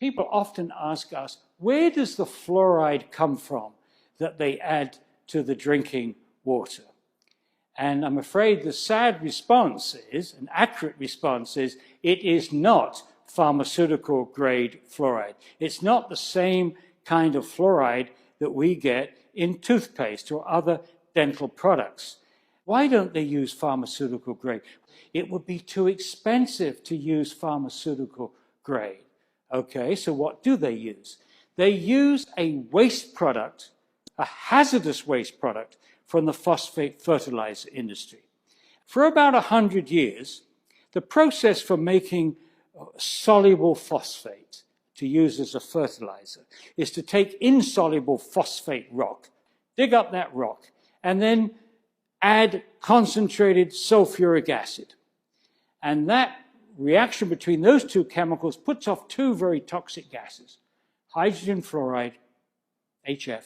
People often ask us, where does the fluoride come from that they add to the drinking water? And I'm afraid the sad response is, an accurate response is, it is not pharmaceutical grade fluoride. It's not the same kind of fluoride that we get in toothpaste or other dental products. Why don't they use pharmaceutical grade? It would be too expensive to use pharmaceutical grade. Okay, so what do they use? They use a waste product, a hazardous waste product from the phosphate fertilizer industry. For about 100 years, the process for making soluble phosphate to use as a fertilizer is to take insoluble phosphate rock, dig up that rock, and then add concentrated sulfuric acid. And that reaction between those two chemicals puts off two very toxic gases, hydrogen fluoride, HF,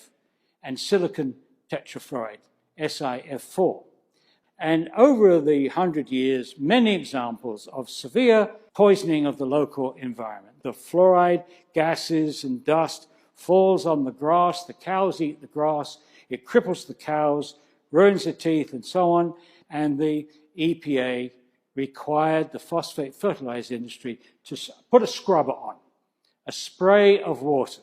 and silicon tetrafluoride, SiF4. And over the 100 years, many examples of severe poisoning of the local environment. The fluoride gases and dust falls on the grass, the cows eat the grass, it cripples the cows, ruins the teeth, and so on. And the EPA required the phosphate fertilizer industry to put a scrubber on, a spray of water.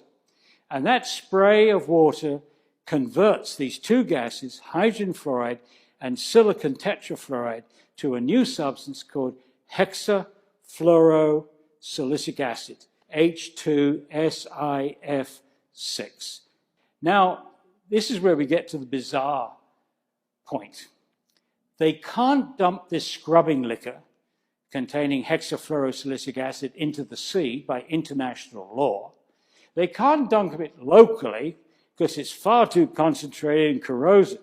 And that spray of water converts these two gases, hydrogen fluoride and silicon tetrafluoride, to a new substance called hexafluorosilicic acid, H2SiF6. Now, this is where we get to the bizarre point. They can't dump this scrubbing liquor containing hexafluorosilicic acid into the sea by international law. They can't dump it locally because it's far too concentrated and corrosive.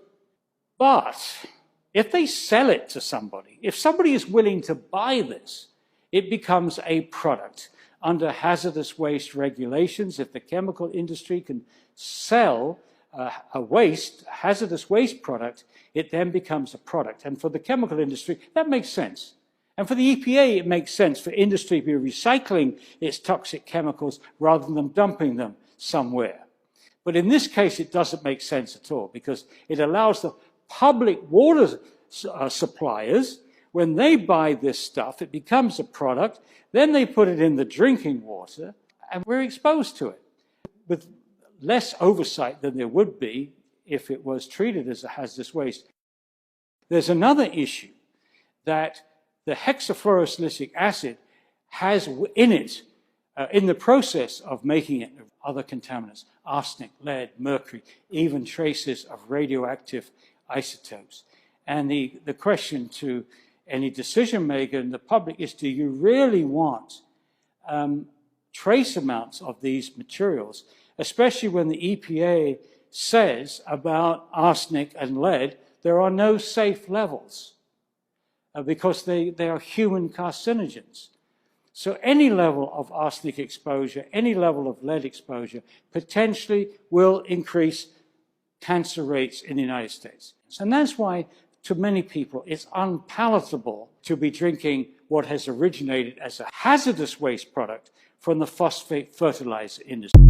But if they sell it to somebody, if somebody is willing to buy this, it becomes a product. Under hazardous waste regulations, if the chemical industry can sell a hazardous waste product, it then becomes a product. And for the chemical industry, that makes sense. And for the EPA, it makes sense for industry to be recycling its toxic chemicals rather than dumping them somewhere. But in this case, it doesn't make sense at all, because it allows the public water suppliers, when they buy this stuff, it becomes a product, then they put it in the drinking water, and we're exposed to it with less oversight than there would be if it was treated as a hazardous waste. There's another issue, that the hexafluorosilicic acid has in it, in the process of making it, other contaminants, arsenic, lead, mercury, even traces of radioactive isotopes. And the question to any decision maker in the public is, do you really want trace amounts of these materials, especially when the EPA says about arsenic and lead, there are no safe levels because they are human carcinogens. So any level of arsenic exposure, any level of lead exposure, potentially will increase cancer rates in the United States. And that's why, to many people, it's unpalatable to be drinking what has originated as a hazardous waste product from the phosphate fertilizer industry.